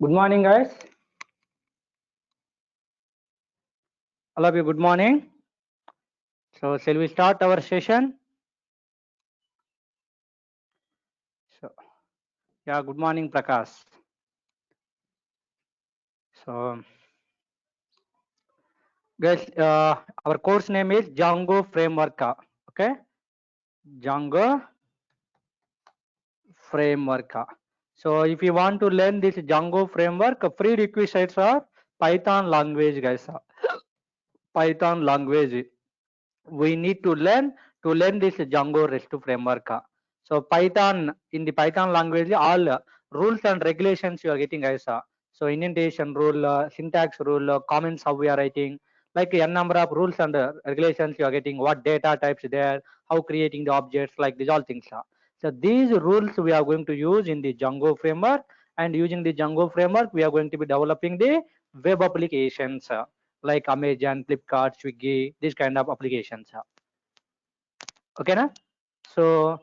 Good morning, guys. All of you, good morning. So, shall we start our session? So, yeah, good morning, Prakash. So, guys, our course name is Django Framework. Okay, Django Framework. So, if you want to learn this Django Framework, prerequisites are Python language, guys. Python language. We need to learn this Django REST framework. So Python, in the Python language, all rules and regulations you are getting, guys. So indentation rule, syntax rule, comments how we are writing, like a number of rules and regulations you are getting. What data types there, how creating the objects, like these all things. So these rules we are going to use in the Django framework, and using the Django framework, we are going to be developing the web applications. Like Amazon, Flipkart, Swiggy, these kind of applications. Okay, na? So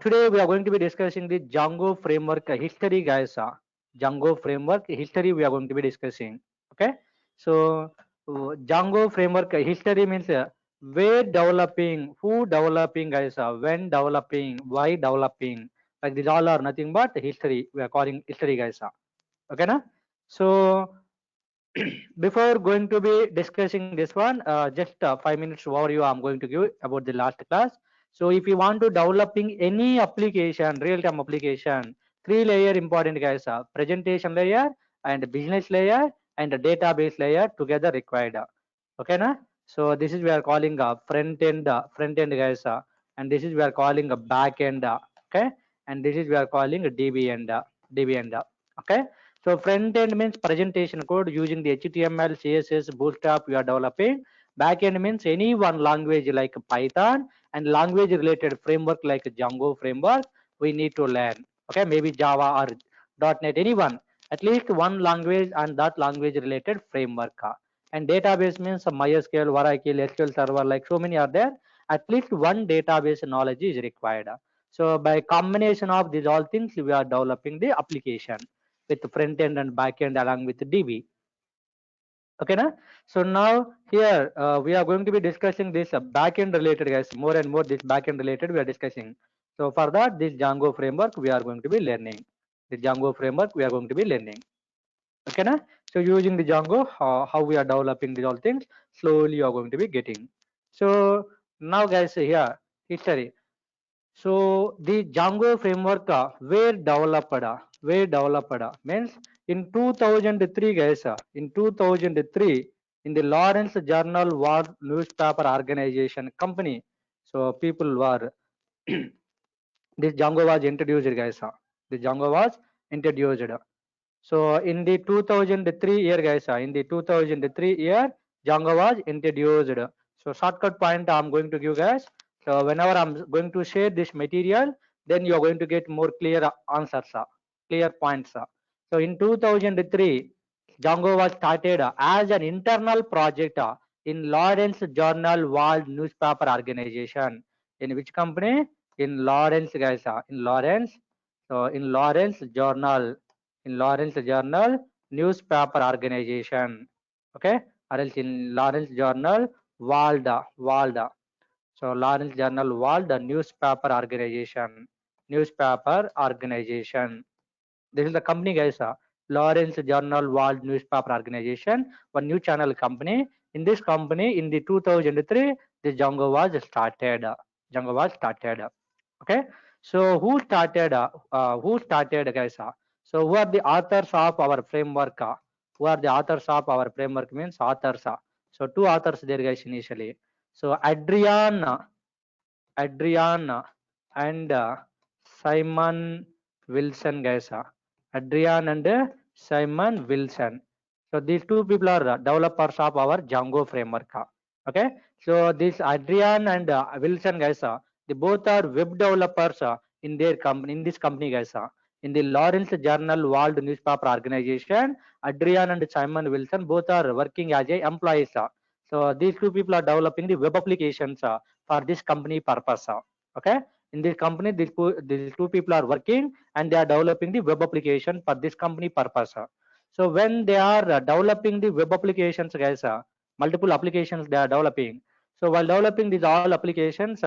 today we are going to be discussing the Django framework history, guys. Django framework history we are going to be discussing. Okay, so Django framework history means where developing, who developing, guys. When developing, why developing. Like these all are nothing but history. We are calling history, guys. Okay, na? So before going to be discussing this one, just 5 minutes overview I'm going to give about the last class. So if you want to developing any application, real-time application, three layer important, guys. Presentation layer and business layer and the database layer together required. Okay, na? So this is we are calling a front end, guys. And this is we are calling a back end. Okay, and this is we are calling a DB end, okay. So front end means presentation code using the HTML, CSS, Bootstrap we are developing. Back end means any one language like Python and language related framework like Django framework we need to learn. Okay, maybe Java or .NET, anyone, at least one language and that language related framework. And database means MySQL, Oracle, SQL Server, like so many are there. At least one database knowledge is required. So by combination of these all things, we are developing the application with front end and back end along with DB. Okay, na? So now here we are going to be discussing this back end related, guys. More and more this back end related we are discussing. So for that, this Django framework we are going to be learning. The Django framework we are going to be learning. Okay, na? So using the Django, how we are developing these all things, slowly you are going to be getting. So now, guys, here history. So the Django framework where developed means in 2003, guys. In 2003, in the Lawrence Journal War newspaper organization company. So people were this Django was introduced, guys. The Django was introduced. So in the 2003 year, guys, in the 2003 year, Django was introduced. So shortcut point I'm going to give, guys. So whenever I'm going to share this material, then you're going to get more clear answers, clear points. So in 2003, Django was started as an internal project in Lawrence Journal World newspaper organization. In which company? In Lawrence, guys. In Lawrence. So in Lawrence Journal, newspaper organization. Okay, or else in Lawrence Journal World. So Lawrence Journal World newspaper organization. This is the company, guys. Lawrence Journal World newspaper organization, one new channel company. In this company, in the 2003, the Django was started. Okay, so who started, guys? So who are the authors of our framework? Who are the authors of our framework means authors. So two authors there, guys, initially. So Adrian and Simon Wilson, guys. Adrian and Simon Wilson. So these two people are developers of our Django framework. Okay, so this Adrian and Wilson, guys, they both are web developers in their company, in this company, guys. In the Lawrence Journal World Newspaper Organization, Adrian and Simon Wilson both are working as a employees. So these two people are developing the web applications for this company purpose. Okay, in this company, these two people are working and they are developing the web application for this company purpose. So when they are developing the web applications, guys, multiple applications they are developing. So while developing these all applications,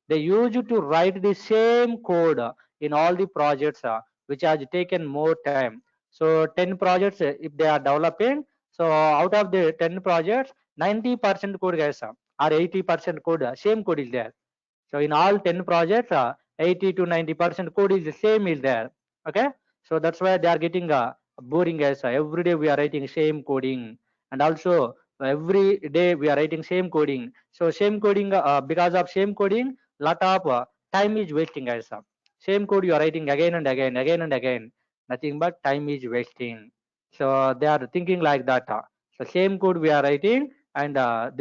they used to write the same code in all the projects which has taken more time. So 10 projects if they are developing, so out of the 10 projects, 90% code, guys, or 80% code, same code is there. So in all 10 projects, 80 to 90% code is the same is there. Okay, so that's why they are getting boring, guys. Every day we are writing same coding, and also every day we are writing same coding. So same coding, because of same coding, lot of time is wasting, guys. Same code you are writing again and again, again and again. Nothing but time is wasting. So they are thinking like that. So same code we are writing, and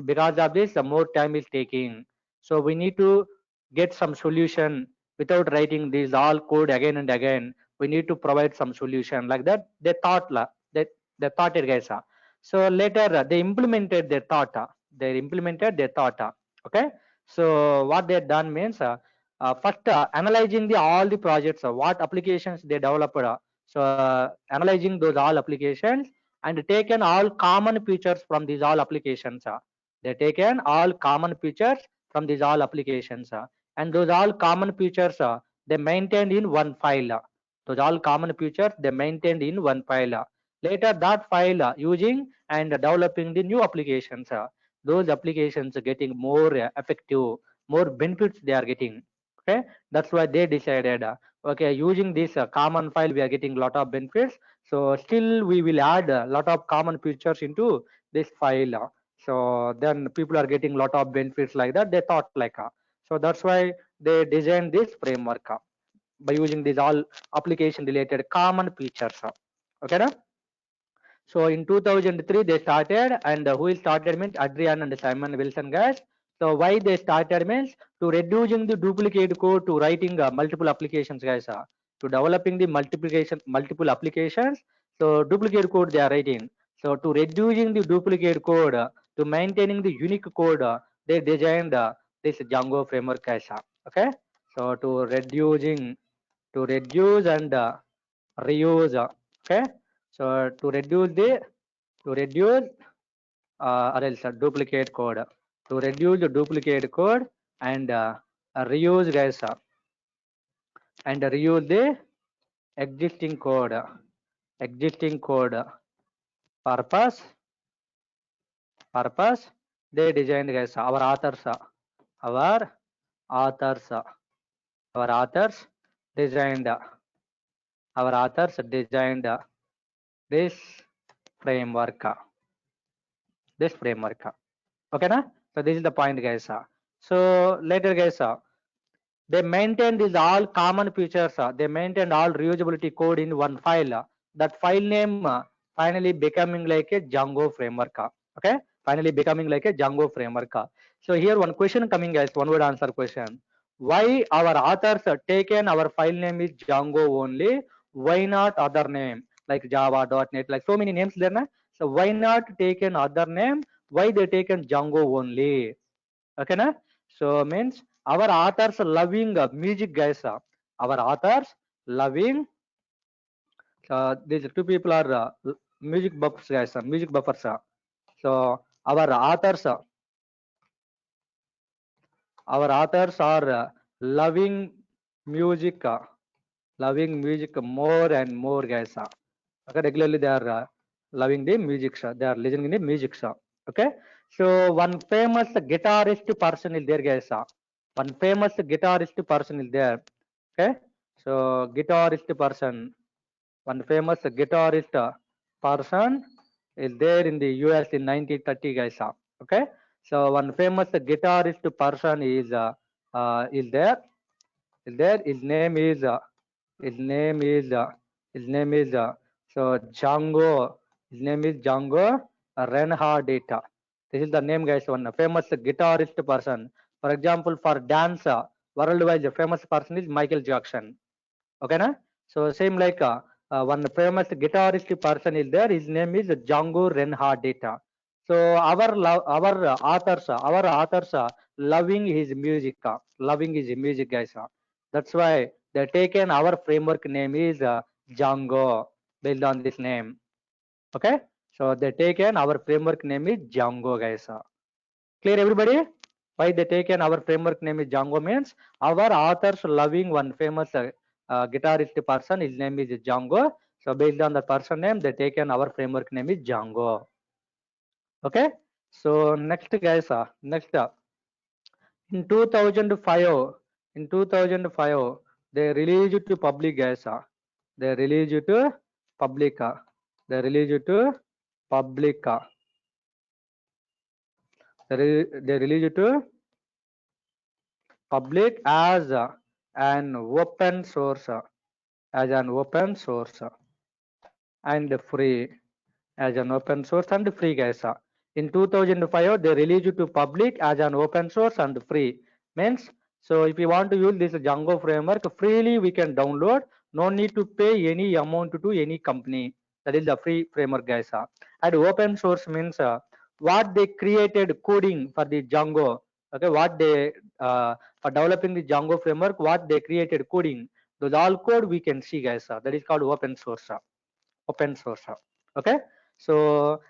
because of this, more time is taking. So we need to get some solution without writing these all code again and again. We need to provide some solution like that. They thought they thought it, guys. So later they implemented their thought. They implemented their thought. Okay. So what they done means first analyzing the all the projects, what applications they developed. So analyzing those all applications and taken all common features from these all applications. They taken all common features from these all applications, and those all common features they maintained in one file. Those all common features they maintained in one file. Later that file using and developing the new applications. Those applications are getting more effective, more benefits they are getting. Okay, that's why they decided, okay, using this common file we are getting lot of benefits, so still we will add a lot of common features into this file. So then people are getting lot of benefits like that, they thought like so that's why they designed this framework by using these all application related common features. Okay na? So in 2003 they started, and who started means Adrian and Simon Wilson, guys. So why they started means to reducing the duplicate code, to writing multiple applications, guys. To developing the multiple applications, so duplicate code they are writing. So to reducing the duplicate code, to maintaining the unique code, they designed this Django framework, guys. Okay. So to reduce and reuse. Okay. So to reduce or else duplicate code, to reduce the duplicate code and reuse, guys, and reuse the existing code, purpose they designed, guys. Our authors our authors designed this framework, okay na? So this is the point, guys. So later, guys, they maintain these all common features, they maintain all reusability code in one file. That file name finally becoming like a Django framework. Okay, finally becoming like a Django framework. So here one question coming, guys, one word answer question. Why our authors taken our file name is Django only? Why not other name like Java, .NET, like so many names there na? So why not taken other name? Why they taken Django only? Okay na? So means our authors loving music, guys. Our authors loving these two people are music buffers, guys. Music buffers. So our authors are loving music, more and more, guys. Okay, regularly they are loving the music. They are listening the music. Okay, so one famous guitarist person is there, guys. One famous guitarist person is there. Okay, so one famous guitarist person is there in the US in 1930, guys. Okay, so one famous guitarist person is there. His name is so Django. His name is Django Reinhardt. This is the name, guys. One famous guitarist person. For example, for dance, worldwide famous person is Michael Jackson. Okay na? So same like one famous guitarist person is there. His name is Django Reinhardt. So our authors are loving his music, loving his music, guys. That's why they taken our framework name is Django based on this name. Okay, so they taken our framework name is Django, guys. Clear, everybody? Why they taken our framework name is Django means our authors loving one famous guitarist person. His name is Django. So based on the person name, they taken our framework name is Django. Okay. So next, guys, next in 2005, in 2005, they released to public, guys. They released to public. They released to public. They released to public as an open source, as an open source and free, as an open source and free, guys. In 2005 they released to public as an open source and free means, so if you want to use this Django framework freely we can download, no need to pay any amount to any company. That is the free framework, guys. And open source means what they created coding for the Django. Okay, what they for developing the Django framework, what they created coding, those all code we can see, guys. That is called open source. Open source. Okay, so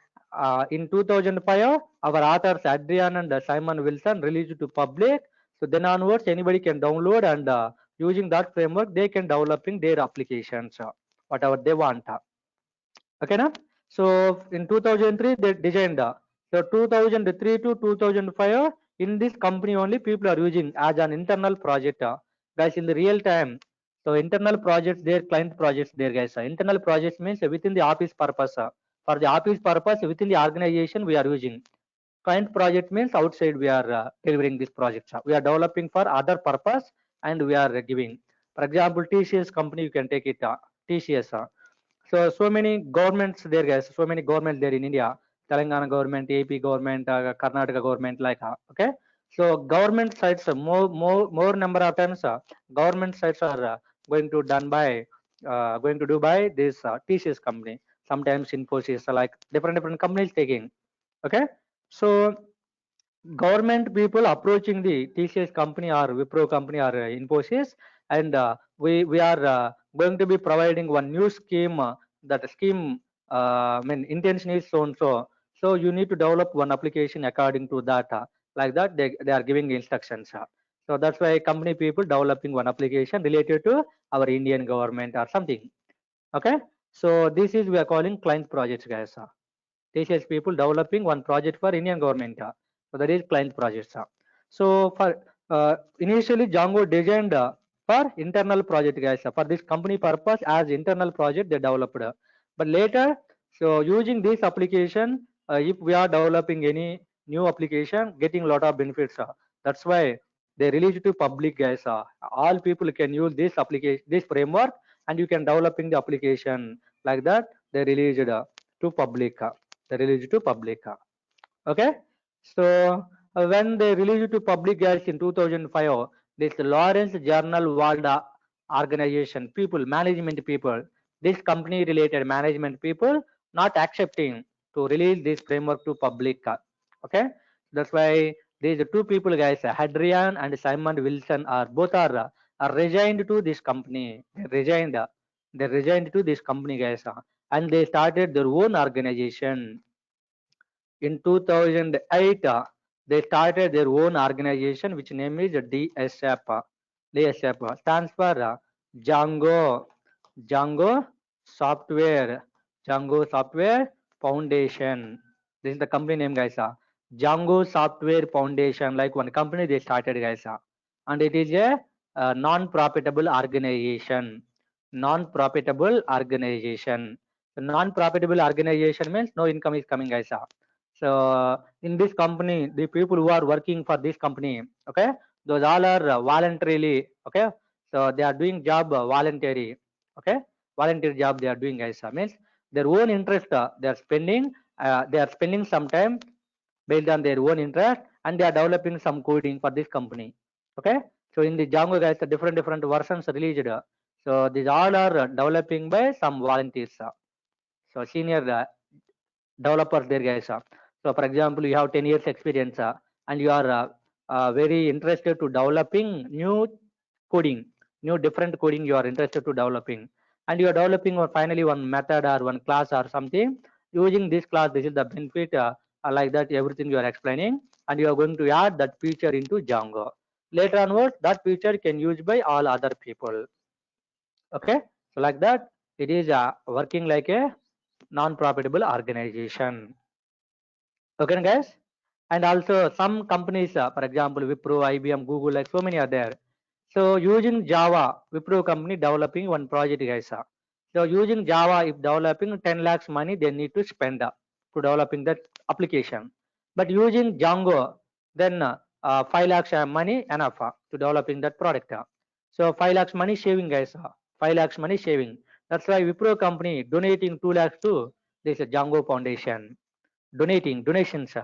in 2005 our authors Adrian and Simon Wilson released to public. So then onwards anybody can download and using that framework they can developing their applications, whatever they want. Okay, na? So in 2003 they designed. So 2003 to 2005 in this company only people are using as an internal project, guys, in the real time. So internal projects there, client projects there, guys. Internal projects means within the office purpose. For the office purpose within the organization we are using. Client project means outside we are delivering this project. We are developing for other purpose and we are giving. For example, TCS company you can take it. TCS. So many governments there, guys. So many governments there in India. Telangana government, AP government, Karnataka government, like okay. So government sites more number of times government sites are going to done by going to do by this TCS company. Sometimes Infosys, like different companies taking. Okay, so government people approaching the TCS company or Wipro company or Infosys, and we are going to be providing one new scheme. That scheme, I mean, intention is so and so. So you need to develop one application according to that. Like that, they are giving instructions. So that's why company people developing one application related to our Indian government or something. Okay. So this is we are calling client projects, guys. TCS people developing one project for Indian government. So that is client projects. So for initially Django designed for internal project, guys. For this company purpose as internal project they developed. But later, so using this application, if we are developing any new application, getting a lot of benefits. That's why they release it to public, guys. All people can use this application, this framework, and you can developing the application like that. They released to public. They released to public. Okay, so when they released to public, guys, in 2005, this Lawrence Journal World organization people, management people, this company related management people not accepting to release this framework to public. Okay, that's why these two people, guys, Hadrian and Simon Wilson, are both are resigned to this company. They resigned to this company, guys, and they started their own organization. In 2008, they started their own organization, which name is DSF. DSF stands for Django, Django Software, Django Software Foundation. This is the company name, guys. Django Software Foundation, like one company they started, guys. And it is a non-profitable organization. Non-profitable organization. Non-profitable organization means no income is coming, guys. So in this company, the people who are working for this company, okay, those all are voluntarily, okay. So they are doing job voluntary, okay, volunteer job they are doing, guys. Means their own interest they are spending some time based on their own interest, and they are developing some coding for this company. Okay, so in the Django, guys, different versions released. So these all are developing by some volunteers. So senior developers there, guys. So for example, you have 10 years experience and you are very interested to developing new coding, new different coding you are interested to developing, and you are developing or finally one method or one class or something. Using this class, this is the benefit, like that everything you are explaining, and you are going to add that feature into Django. Later onwards, that feature can used by all other people. Okay, so like that, it is working like a non-profitable organization. Okay, guys. And also some companies, for example, Wipro, IBM, Google, like so many are there. So using Java, Wipro company developing one project, guys. So using Java, if developing 10 lakhs money, they need to spend to developing that application. But using Django, then 5 lakhs money enough to developing that product. So 5 lakhs money saving, guys. 5 lakhs money saving. That's why Wipro company donating 2 lakhs to this Django Foundation. Donations.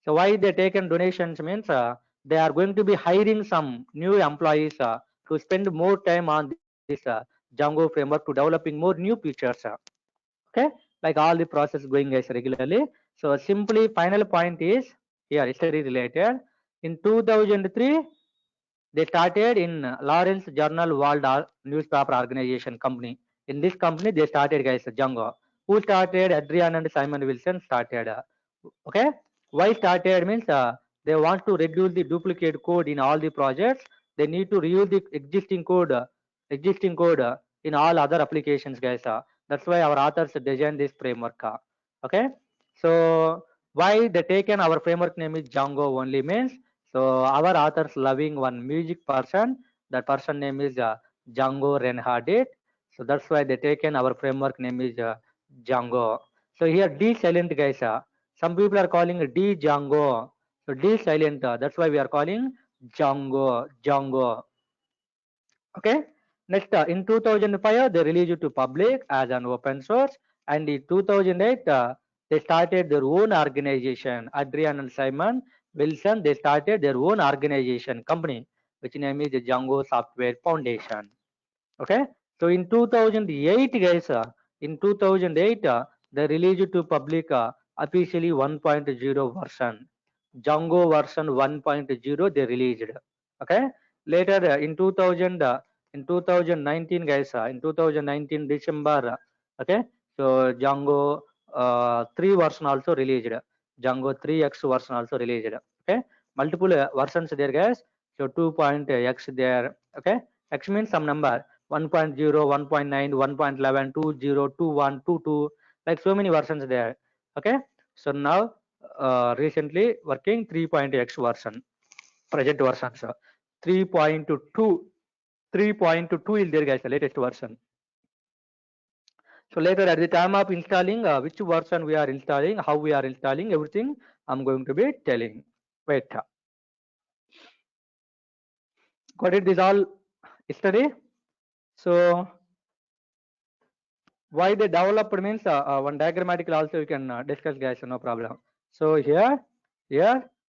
So why they taken donations means they are going to be hiring some new employees to spend more time on this Django framework to developing more new features. Okay, like all the process going guys regularly. So simply final point is here study related. In 2003, they started in Lawrence Journal World Newspaper Organization company. In this company, they started guys Django. Who started? Adrian and Simon Wilson started. Okay, why started means they want to reduce the duplicate code in all the projects. They need to reuse the existing code in all other applications, guys. That's why our authors designed this framework. Okay, so why they taken our framework name is Django only means, so our authors loving one music person. That person name is Django Reinhardt. So that's why they taken our framework name is Django. So here D silent, guys. Some people are calling D Django. So D silent. That's why we are calling Django. Okay. Next, in 2005, they released it to public as an open source, and in 2008, they started their own organization. Adrian and Simon Wilson, they started their own organization company, which name is the Django Software Foundation. Okay, so in 2008, guys, in 2008, they released to public officially 1.0 version. Django version 1.0 they released. Okay, later in 2019, guys, in 2019 December, okay, so Django 3 version also released. Django 3x version also released. Okay, multiple versions there, guys. So 2.x there. Okay, x means some number. 1.0, 1.9, 1.11, 2.0, 2.1, 2.2, like so many versions there. Okay, so now recently working 3.x version, present version. So 3.2, 3.2 is there, guys, the latest version. So later at the time of installing, which version we are installing, how we are installing, everything I'm going to be telling. Wait. Got it? This all yesterday. So why they developed means one diagrammatical also you can discuss, guys, no problem. So here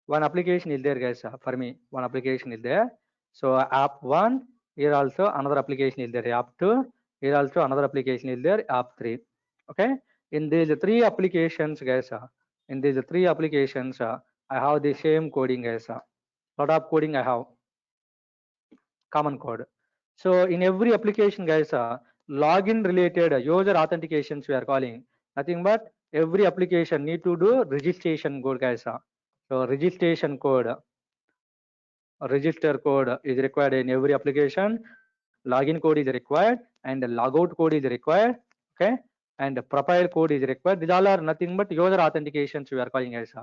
one application is there, guys. For me one application is there. So app 1, here also another application is there, app 2, here also another application is there, app 3. Okay, in these 3 applications, guys, in these 3 applications I have the same coding, guys. Lot of coding I have, common code. So in every application, guys, login related user authentications we are calling, nothing but every application need to do registration code, guys. So registration code, register code is required in every application. Login code is required and logout code is required. Okay, and profile code is required. These all are nothing but user authentications we are calling, guys.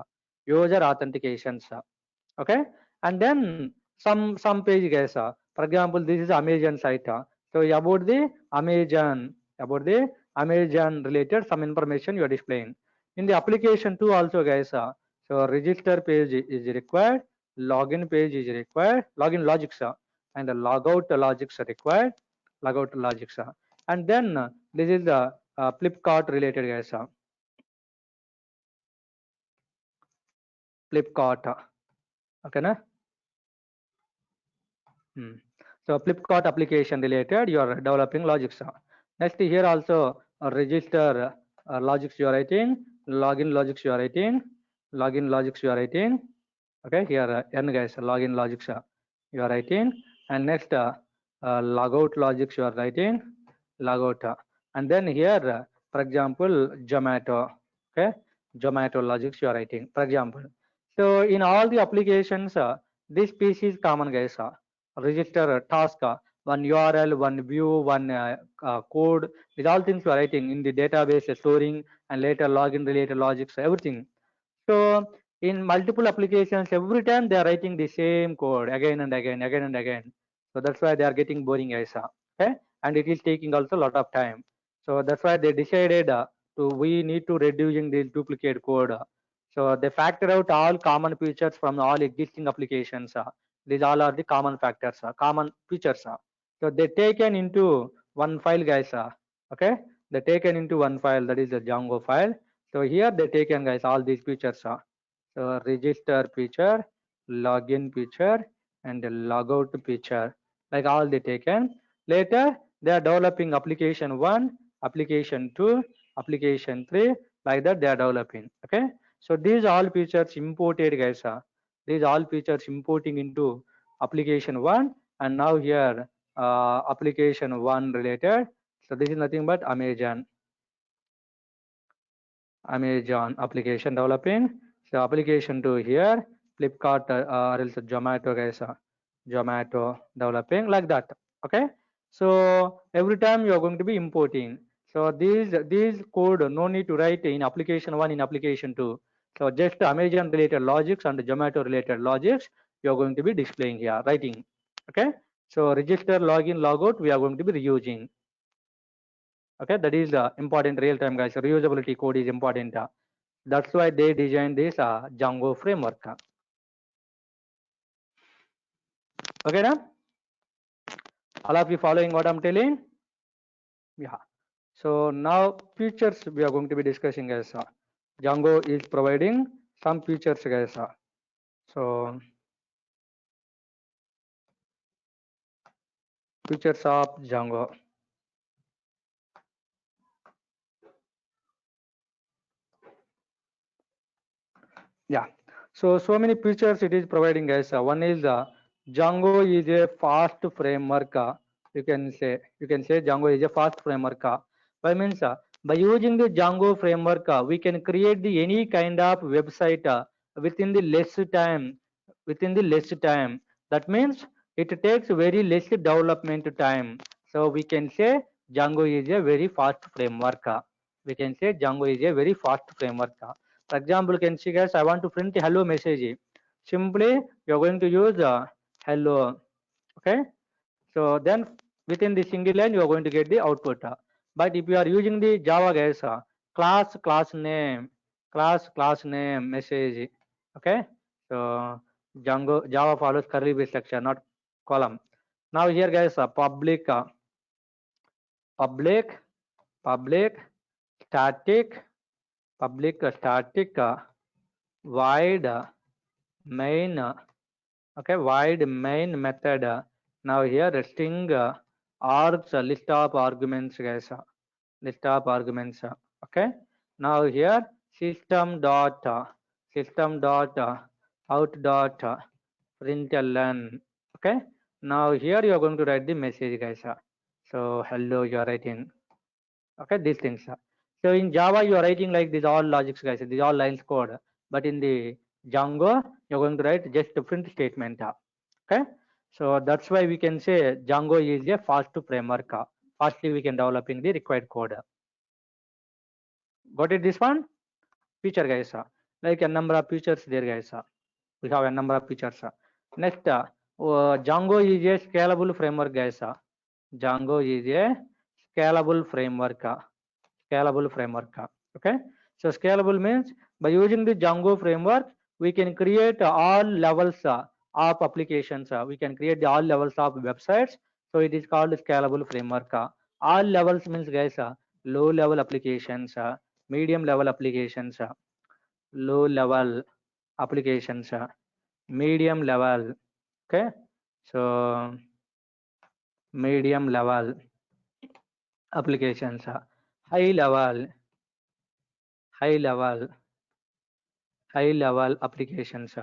User authentications. Okay, and then some page, guys. For example, this is Amazon site. So about the Amazon related some information you are displaying in the application 2 also, guys. So register page is required, login page is required, login logics and the logout logics are required, logout logics, and then this is the Flipkart related, guys. Flipkart. Okay, na? So Flipkart application related, you are developing logics. Next here also register logics you are writing, login logics you are writing, login logics you are writing. Okay, here n guys, login logics you are writing, and next logout logics you are writing, logout, and then here for example Zomato. Okay, Zomato logics you are writing, for example. So in all the applications, this piece is common guys. Register task, one URL, one view, one code. These all things you are writing in the database, storing, and later login related logics, everything. So in multiple applications, every time they are writing the same code again and again, again and again. So that's why they are getting boring guys. Okay, and it is taking also a lot of time. So that's why they decided to we need to reducing this duplicate code. So they factor out all common features from all existing applications. These all are the common factors, common features. So they taken into one file guys. Okay, they taken into one file, that is the Django file. So here they taken guys all these features. So register feature, login feature, and the logout feature, like all they taken. Later they are developing application 1, application 2, application 3, like that they are developing. Okay, so these all features imported guys. These all features importing into application 1, and now here application 1 related. So this is nothing but Amazon application developing. So application 2 here, Flipkart or else Zomato guys, Zomato developing, like that. Okay, so every time you are going to be importing. So these code no need to write in application 1, in application 2. So just Amazon related logics and Zomato related logics you are going to be displaying here, writing. Okay, so register, login, logout we are going to be reusing. Okay, that is important real time guys. Reusability code is important. That's why they designed this Django framework. Okay, now all of you following what I'm telling? Yeah. So now features we are going to be discussing guys. Django is providing some features guys. So features of Django. Yeah. So many features it is providing guys. One is Django is a fast framework. You can say Django is a fast framework. By means by using the Django framework, we can create the any kind of website within the less time. Within the less time. That means it takes very less development time. So we can say Django is a very fast framework. We can say Django is a very fast framework. For example, you can see guys, I want to print a hello message. Simply, you're going to use hello. Okay. So then within the single line, you are going to get the output. But if you are using the Java guys, class name, class name message. Okay. So Django Java follows curly brace structure, not column. Now here guys, public, public, static, static, void main. Okay, void main method. Now here string args, list of arguments guys, list of arguments. Okay, now here system dot out dot println. Okay, now here you are going to write the message guys. So hello you are writing. Okay, these things. So in Java you are writing like these all logics guys, these all lines code, but in the Django you're going to write just a print statement. Okay, so that's why we can say Django is a fast framework. Fastly we can developing the required code. Got it? This one feature guys, like a number of features there guys. We have a number of features. Next, Django is a scalable framework guys. Django is a scalable framework. Scalable framework. Okay, so scalable means by using the Django framework we can create all levels of applications. We can create the all levels of websites. So it is called scalable framework. All levels means guys, low level applications, medium level applications, low level applications, medium level. Okay, so medium level applications, high level, high level, high level applications.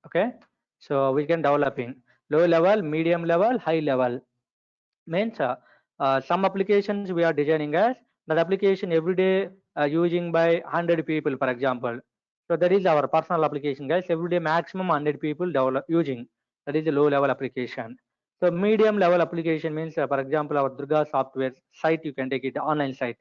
Okay, so we can developing low level, medium level, high level. Means some applications we are designing as that application every day using by 100 people, for example. So that is our personal application, guys. Every day maximum 100 people develop using. That is a low level application. So medium level application means, for example, our Durga software site, you can take it online site.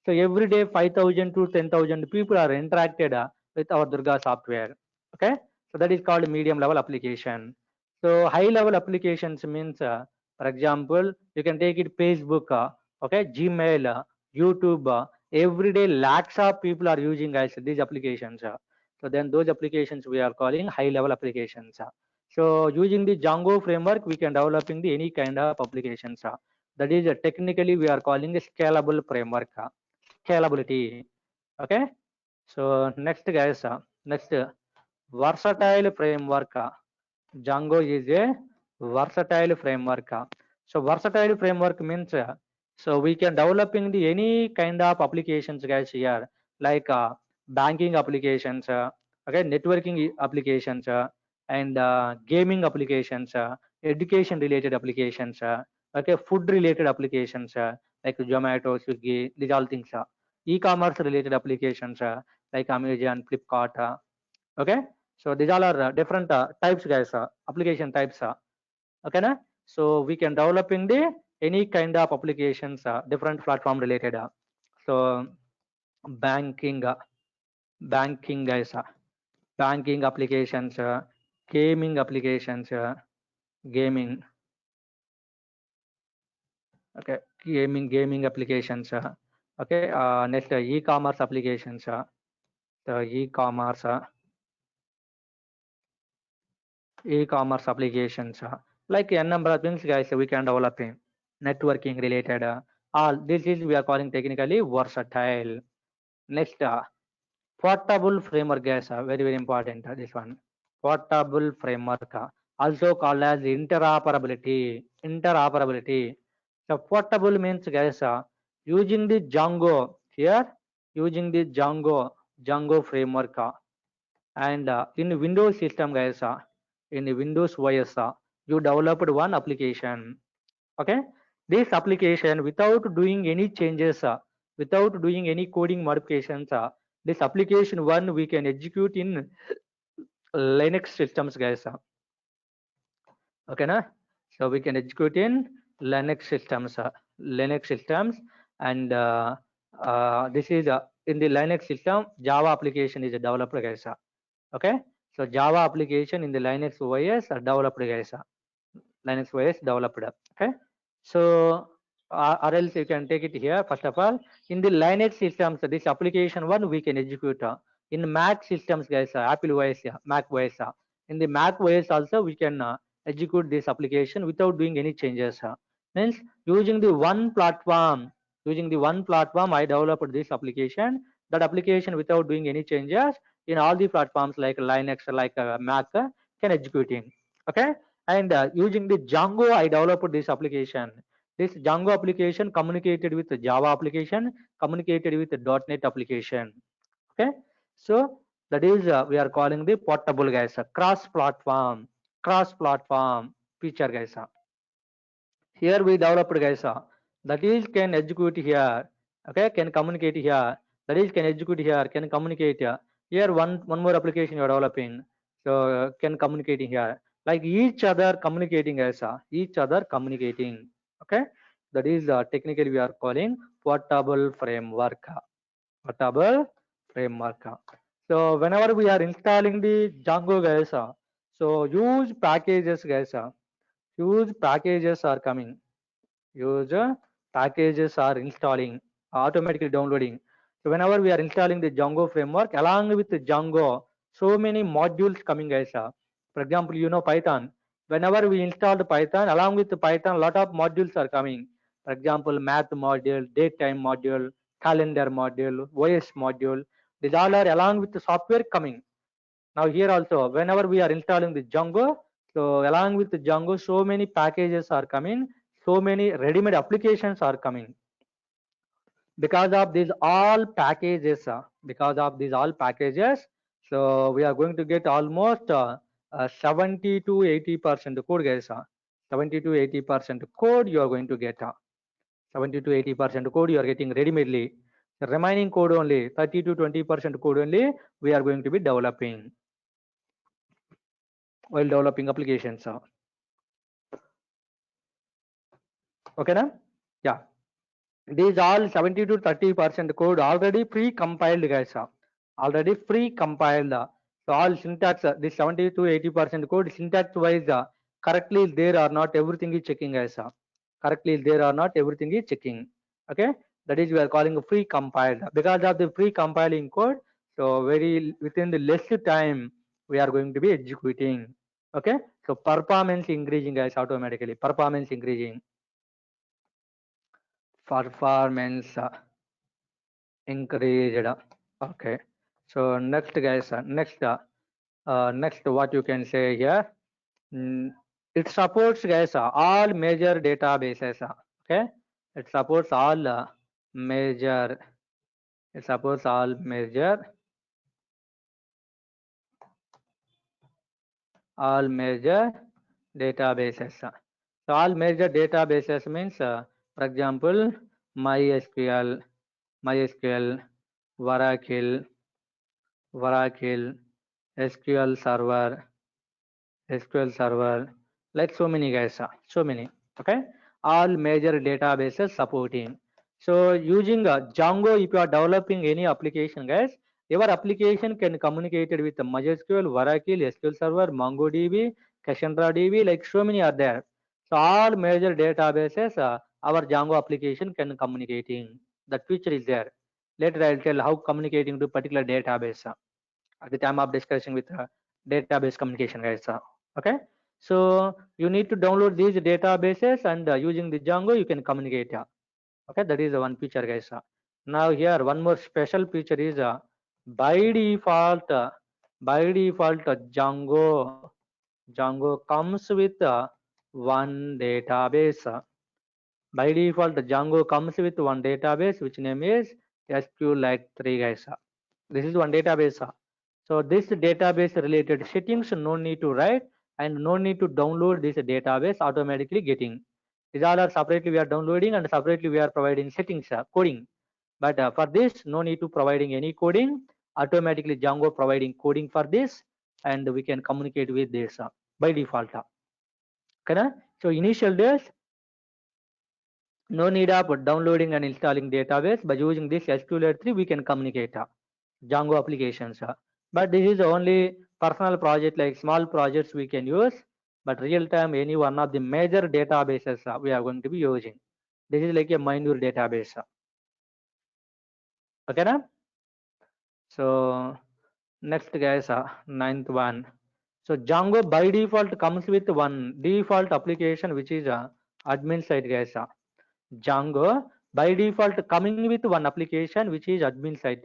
So every day 5,000 to 10,000 people are interacted with our Durga software. Okay, so that is called medium level application. So high level applications means, for example, you can take it Facebook, okay, Gmail, YouTube. Every day lakhs of people are using, guys, these applications. So then those applications we are calling high level applications. So using the Django framework, we can developing the any kind of applications. That is technically we are calling a scalable framework. Scalability. Okay. So next, guys, next versatile framework. Django is a versatile framework. So versatile framework means, so we can developing the any kind of applications, guys, here, like banking applications, okay, networking applications, and gaming applications, education related applications, okay, food related applications, like Zomato, Swiggy, these all things. E-commerce related applications, like Amazon, Flipkart. Okay, so these all are different types, guys, application types. Okay na? So we can developing the any kind of applications, different platform related. So banking, banking, guys, banking applications, gaming applications, gaming. Okay, gaming applications. Okay, next e-commerce applications. The e-commerce applications, like a number of things, guys, we can develop in networking related. All this is we are calling technically versatile. Next, portable framework, guys, very very important. This one, portable framework, also called as interoperability. Interoperability. So portable means, guys, using the Django here, using the Django framework, and in Windows system, guys, in the Windows OS, you developed one application. Okay, this application without doing any changes, without doing any coding modifications, this application one we can execute in Linux systems, guys. Okay na? So we can execute in Linux systems, and this is in the Linux system Java application is developed, guys. Okay, so Java application in the Linux OS are developed, guys. Linux OS developed. Okay, so or else you can take it here. First of all, in the Linux systems, this application one we can execute in Mac systems, guys. Apple OS, Mac OS. In the Mac OS also we can execute this application without doing any changes. Means using the one platform, I developed this application. That application without doing any changes in all the platforms like Linux, like Mac, can execute in. Okay, and using the Django, I developed this application. This Django application communicated with the Java application, communicated with the .NET application. Okay, so that is we are calling the portable, guys, cross platform feature, guys. Here we developed, guys, that is can execute here. Okay, can communicate here. That is can execute here, can communicate here. Here one more application you are developing, so can communicating here, like each other communicating, guys, each other communicating. Okay, that is technically we are calling portable framework. Portable framework. So whenever we are installing the Django, guys, so huge packages, guys, huge packages are coming. Huge packages are installing, automatically downloading. So whenever we are installing the Django framework, along with the Django, so many modules coming, guys. For example, you know Python. Whenever we install the Python, along with the Python, a lot of modules are coming. For example, math module, date time module, calendar module, OS module. These all are along with the software coming. Now here also, whenever we are installing the Django, so along with the Django, so many packages are coming. so many ready-made applications are coming because of these all packages. Because of these all packages, so we are going to get almost 70 to 80% code, guys. 70 to 80% code you are going to get. 70 to 80% code you are getting ready-madely. The remaining code only 30 to 20% code only we are going to be developing while developing applications. Okay, now? Yeah. These all 70 to 30% code already pre-compiled, guys. Already pre-compiled. So all syntax, this 70 to 80% code syntax wise correctly is there or not, everything is checking, guys. Correctly is there or not, everything is checking. Okay, that is we are calling a pre-compiled. Because of the pre-compiling code, so very within the less time we are going to be executing. Okay, so performance increasing, guys, automatically. Performance increasing. Performance increased. Okay, so next, guys, next what you can say here, it supports, guys, all major databases. Okay, it supports all major, it supports all major databases. So all major databases means for example MySQL, Oracle, SQL Server, like so many, guys, so many. Okay, all major databases supporting. So using Django, if you are developing any application, guys, your application can communicate with MySQL, Oracle, SQL Server, MongoDB, Cassandra DB, like so many are there. So all major databases, our Django application can communicating. That feature is there. Later I'll tell how communicating to particular database at the time of discussing with database communication, guys. Okay, so you need to download these databases and using the Django you can communicate. Okay, that is one feature, guys. Now here one more special feature is by default Django comes with one database. By default Django comes with one database which name is SQLite3, guys. This is one database. So this database related settings no need to write and no need to download this database, automatically getting. These all are separately we are downloading and separately we are providing settings, coding. But for this no need to providing any coding, automatically Django providing coding for this, and we can communicate with this by default. Okay, so initial days no need of downloading and installing database. By using this SQLite3 we can communicate Django applications. But this is only personal project, like small projects we can use, but real time any one of the major databases we are going to be using. This is like a minor database. Okay, na? So next, guys, ninth one. So Django by default comes with one default application which is admin side, guys. Django by default coming with one application which is admin side.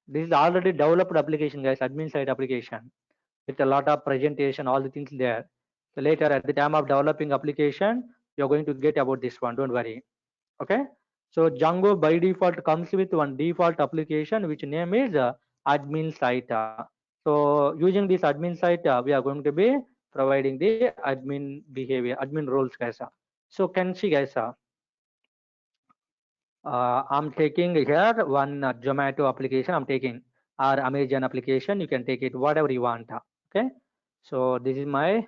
This is already developed application, guys, admin side application with a lot of presentation, all the things there. So later at the time of developing application, you're going to get about this one, don't worry. Okay, so Django by default comes with one default application which name is admin site. So using this admin site, we are going to be providing the admin behavior, admin roles, guys. So can see, guys, I'm taking here one Zomato application I'm taking, or Amazon application, you can take it whatever you want. Okay, so this is my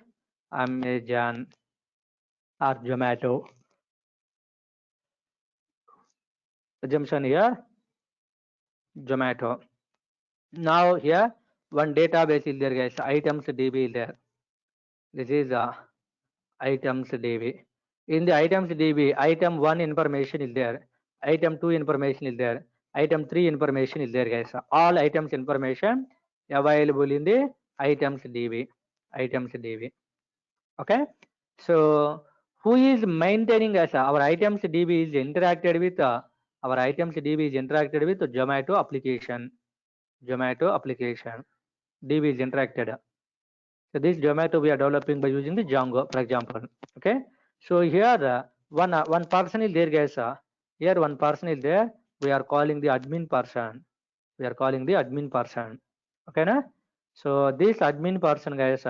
Amazon or Zomato assumption here, Zomato. Now here one database is there, guys, items DB is there. This is items DB. In the items DB, item 1 information is there, item 2 information is there, item 3 information is there, guys. All items information available in the items DB. Okay, so who is maintaining, guys? Our items DB is interacted with our items DB is interacted with Zomato application. DB is interacted. So this Zomato we are developing by using the Django, for example. Okay, so here one person is there, guys. Here one person is there. We are calling the admin person. We are calling the admin person. Okay, na? So this admin person, guys.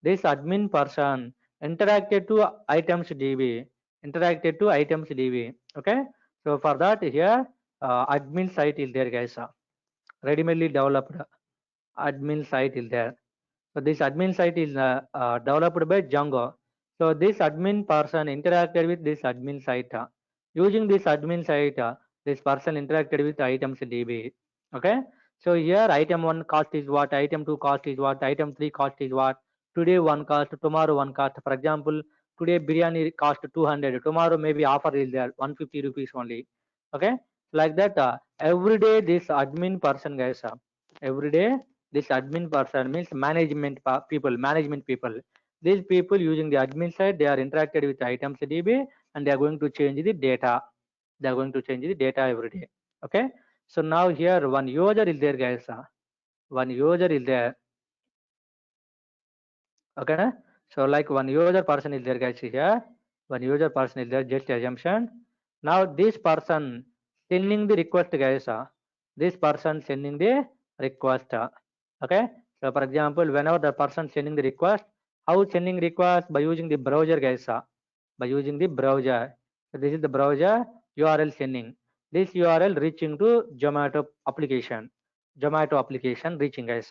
This admin person interacted to items DB. Interacted to items DB. Okay. So for that here, admin site is there, guys. Ready-madely developed admin site is there. So this admin site is developed by Django. So this admin person interacted with this admin site. Using this admin site, this person interacted with items DB. Okay. So here item 1 cost is what, item 2 cost is what, item 3 cost is what, today one cost, tomorrow one cost. For example, today biryani cost 200, tomorrow maybe offer is there 150 rupees only. Okay. Like that, every day this admin person, guys, every day this admin person means management people. These people using the admin side, they are interacted with items DB and they are going to change the data. They are going to change the data every day. Okay. So now here one user is there, guys. One user is there. Okay. Na? So like one user person is there, guys. Here one user person is there. Just assumption. Now this person sending the request, guys. This person sending the request. Okay. So for example, whenever the person sending the request, how sending request? By using the browser, guys. By using the browser. So this is the browser URL sending. This URL reaching to Zomato application. Zomato application reaching, guys.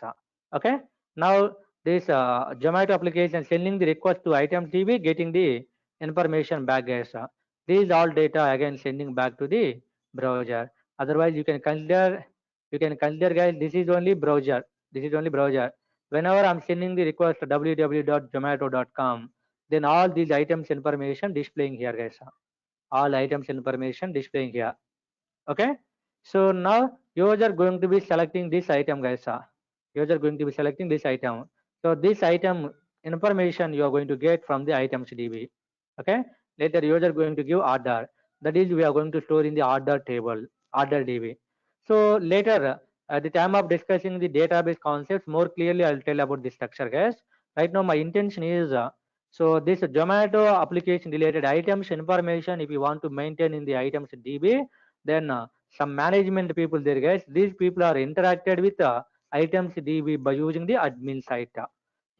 Okay. Now this Zomato application sending the request to items DB, getting the information back, guys. These all data again sending back to the browser. Otherwise, you can consider, guys, this is only browser. This is only browser. Whenever I'm sending the request to www.zomato.com, then all these items information displaying here, guys. All items information displaying here. Okay. So now user going to be selecting this item, guys. User going to be selecting this item. So this item information you are going to get from the items DB. Okay. Later user going to give order. That is we are going to store in the order table, order DB. So later at the time of discussing the database concepts more clearly, I'll tell about the structure, guys. Right now my intention is so this Zomato application related items information, if you want to maintain in the items DB, then some management people there, guys. These people are interacted with items DB by using the admin site.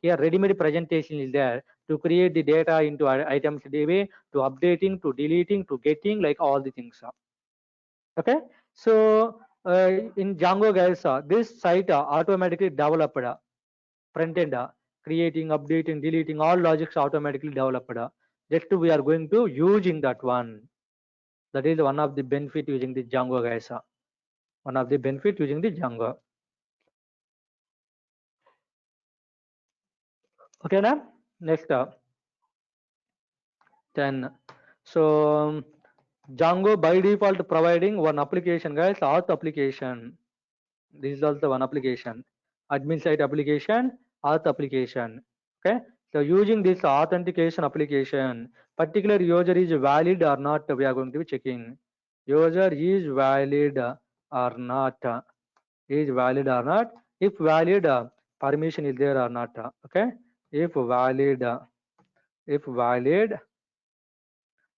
Here ready-made presentation is there to create the data into items DB, to updating, to deleting, to getting, like all the things. Okay. So in Django, guys, this site automatically developed front end, creating, updating, deleting, all logics automatically developed. Just we are going to using that one. That is one of the benefit using the Django, guys. One of the benefit using the Django. Okay, now next then so Django by default providing one application, guys, auth application. This is also one application, admin site application, auth application. Okay, so using this authentication application, particular user is valid or not, we are going to be checking. User is valid or not, is valid or not. If valid, permission is there or not. Okay, if valid,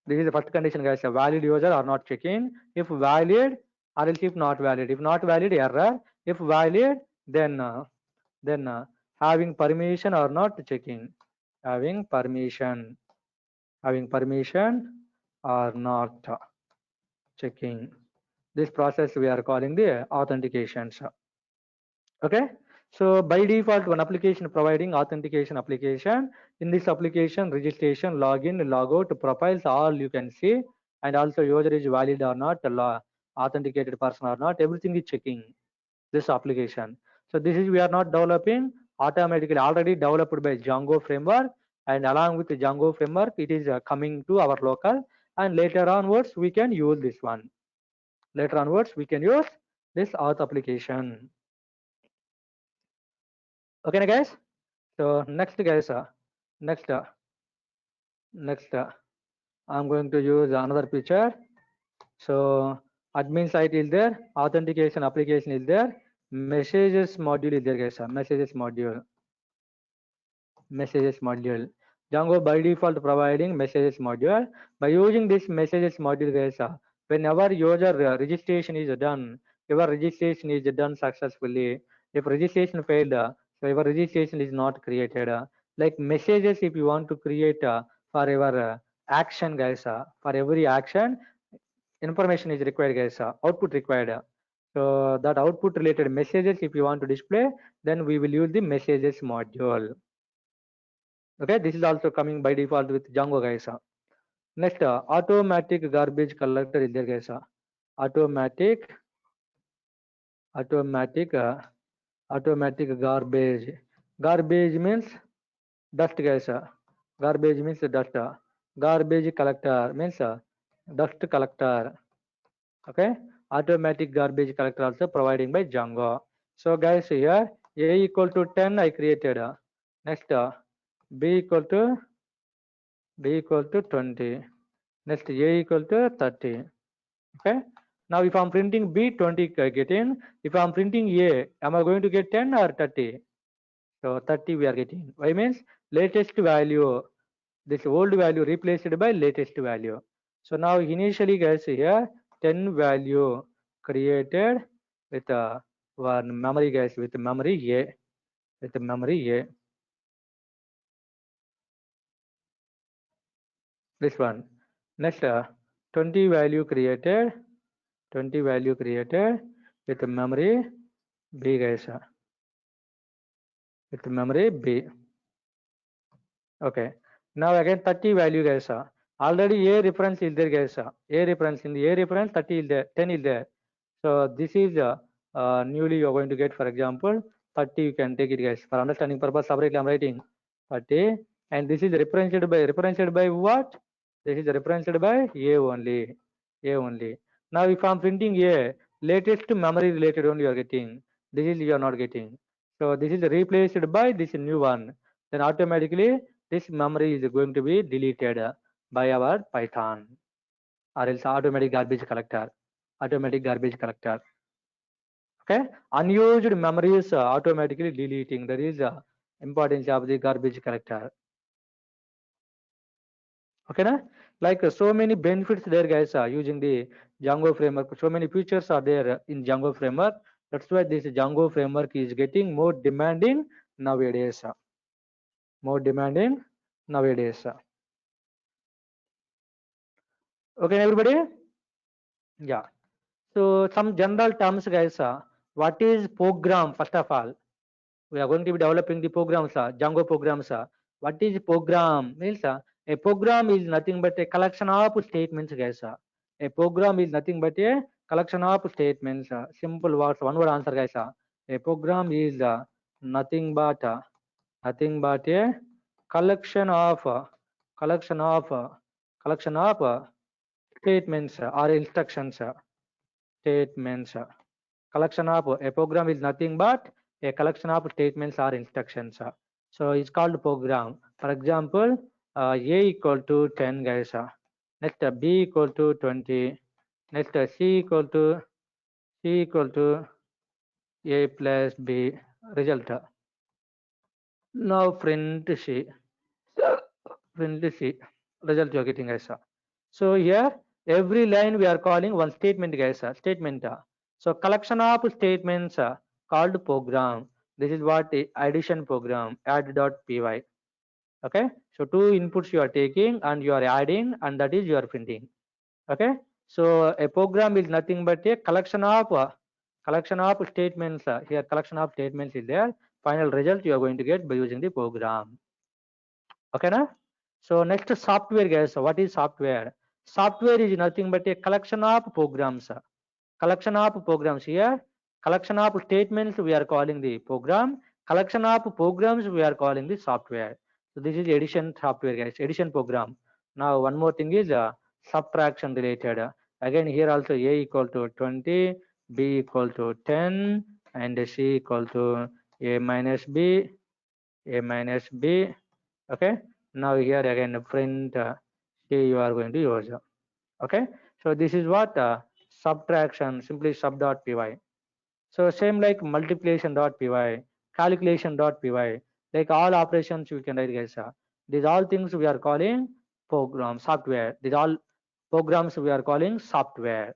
this is the first condition, guys. A valid user or not checking. If valid, or else if not valid. If not valid, error. If valid, then having permission or not checking. Having permission or not checking. This process we are calling the authentications. Okay. So by default, one application providing authentication application. In this application, registration, login, logout, profiles, all you can see, and also user is valid or not, authenticated person or not, everything is checking this application. So this is we are not developing, automatically already developed by Django framework, and along with the Django framework, it is coming to our local, and later onwards we can use this one. Later onwards we can use this auth application. Okay, guys. So next, guys, next, I'm going to use another picture. So admin site is there, authentication application is there, messages module is there, guys. Messages module. Django by default providing messages module. By using this messages module, guys, whenever user registration is done, your registration is done successfully. If registration failed, so your registration is not created. Like messages, if you want to create for your action, guys, for every action, information is required, guys, output required. So that output related messages, if you want to display, then we will use the messages module. Okay, this is also coming by default with Django, guys. Next, automatic garbage collector is there, guys. Automatic, automatic, automatic garbage. Garbage means dust, guys. Garbage means dust. Garbage collector means dust collector. Okay, automatic garbage collector also providing by Django. So guys, here a equal to 10 I created. Next, b equal to 20. Next, a equal to 30. Okay. Now, if I'm printing b, 20 I get in. If I'm printing a, am I going to get 10 or 30? So 30 we are getting. Why means latest value. This old value replaced by latest value. So now initially, guys, here 10 value created with one memory, guys, with memory a, with memory a. This one. Next, 20 value created, 20 value created with memory b, guys, with memory b. Okay. Now again 30 value, guys. Already a reference is there, guys. A reference, in the a reference 30 is there, 10 is there. So this is newly you are going to get, for example, 30 you can take it, guys. For understanding purpose, separately I'm writing 30, and this is referenced by what? This is referenced by a only, a only. Now if I'm printing a, latest memory related only you are getting. This is you are not getting. So this is replaced by this new one. Then automatically this memory is going to be deleted by our Python, or else automatic garbage collector. Automatic garbage collector. Okay, unused memory is automatically deleting. That is importance of the garbage collector. Okay, na? Like so many benefits there, guys, using the Django framework. So many features are there in Django framework. That's why this Django framework is getting more demanding nowadays. More demanding nowadays. Okay, everybody. Yeah. So some general terms, guys. What is program? First of all, we are going to be developing the programs, Django programs. What is program? Means a program is nothing but a collection of statements, guys. A program is nothing but a collection of statements. Simple words, one word answer, guys. A program is nothing but nothing but a collection of collection of collection of statements or instructions. Statements. Collection of a program is nothing but a collection of statements or instructions. So it's called program. For example, a equal to 10, guys. Next, b equal to 20. Next, c equal to a plus b. Result. Now print c. Print c. Result you are getting, guys. So here every line we are calling one statement, guys. Statement. So collection of statements called program. This is what addition program, add.py. Okay, so two inputs you are taking and you are adding, and that is you are printing. Okay, so a program is nothing but a collection of statements. Here collection of statements is there. Final result you are going to get by using the program. Okay, na? So next, software, guys. What is software? Software is nothing but a collection of programs. Collection of programs. Here collection of statements we are calling the program. Collection of programs we are calling the software. So this is addition software, guys. Addition program. Now one more thing is subtraction related. Again here also a equal to 20, b equal to 10, and c equal to a minus b, a minus b. Okay, now here again print c you are going to use. Okay, so this is what subtraction, simply sub.py. So same like multiplication.py, calculation.py, like all operations you can write, guys. These all things we are calling program software. These all programs we are calling software.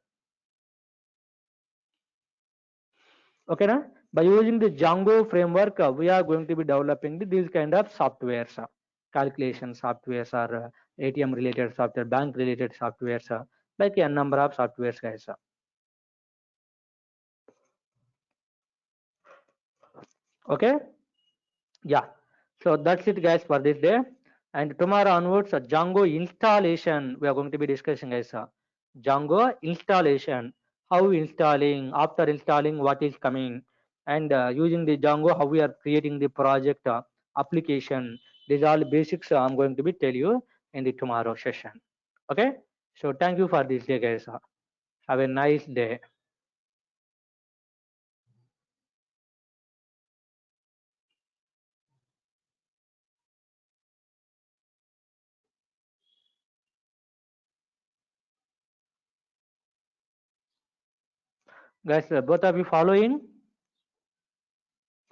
Okay, na? By using the Django framework, we are going to be developing these kind of softwares, calculation softwares or ATM related software, bank related softwares, like a number of softwares, guys. Okay, yeah. So that's it, guys, for this day. And tomorrow onwards, Django installation we are going to be discussing, guys. Django installation, how installing, after installing what is coming, and using the Django how we are creating the project application. These are all basics I'm going to be tell you in the tomorrow session. Okay, so thank you for this day, guys. Have a nice day. Guys, both of you following?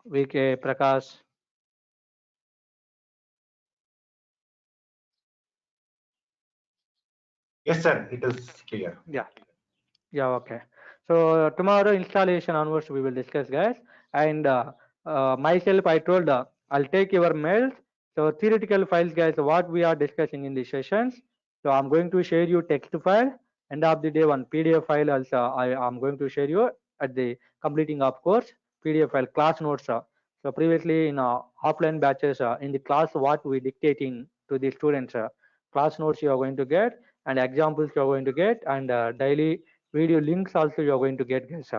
VK, Prakash. Yes, sir. It is clear. Yeah. Yeah, okay. So tomorrow installation onwards we will discuss, guys. And myself, I told I'll take your mails. So theoretical files, guys, what we are discussing in the sessions. So I'm going to share you text file. End of the day, one PDF file also I'm going to share you at the completing of course PDF file class notes. So previously in offline batches in the class what we dictating to the students, class notes you are going to get and examples you are going to get and daily video links also you are going to get, guys.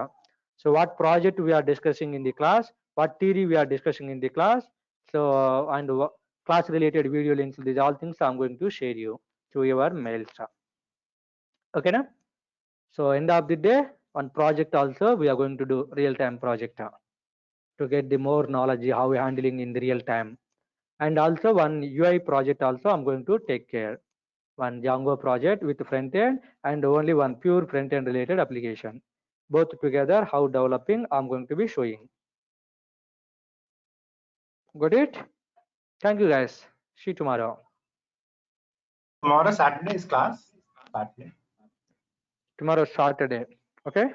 So what project we are discussing in the class, what theory we are discussing in the class, so and class related video links, these all things I'm going to share you to your mails. Okay, na? So end of the day, on project also we are going to do real time project to get the more knowledge how we handling in the real time. And also one UI project also I'm going to take care. One Django project with front end and only one pure front end related application. Both together how developing I'm going to be showing. Got it? Thank you, guys. See you tomorrow. Tomorrow Saturday is class. Saturday. Tomorrow Saturday. Okay.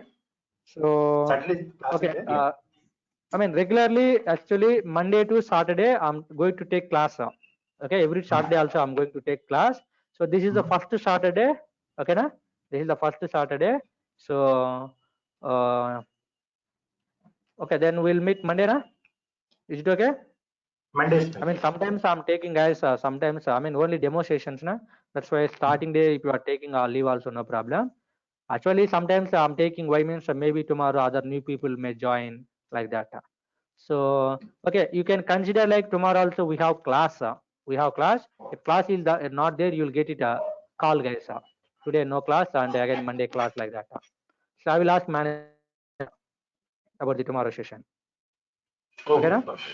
So Saturday class is okay. there? Yeah. I mean regularly actually Monday to Saturday I'm going to take class. Okay, every Saturday also I'm going to take class. So this is the first Saturday. Okay, na? This is the first Saturday. So okay, then we'll meet Monday, na? Is it okay? Monday is I mean, sometimes I'm taking, guys, sometimes, I mean, only demo sessions, na? That's why starting day, if you are taking a leave also, no problem. Actually, sometimes I'm taking, why means maybe tomorrow other new people may join like that. So, okay, you can consider like tomorrow also we have class. We have class. If class is not there, you'll get it call, guys. Today no class and again Monday class like that. So I will ask manager about the tomorrow session. Okay, na? perfect.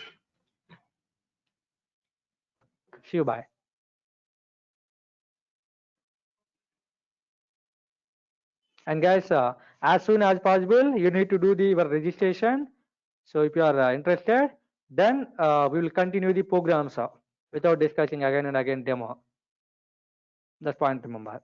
See you, bye. And guys, as soon as possible, you need to do the your registration. So if you are interested, then we will continue the programs without discussing again and again demo. That's point to remember.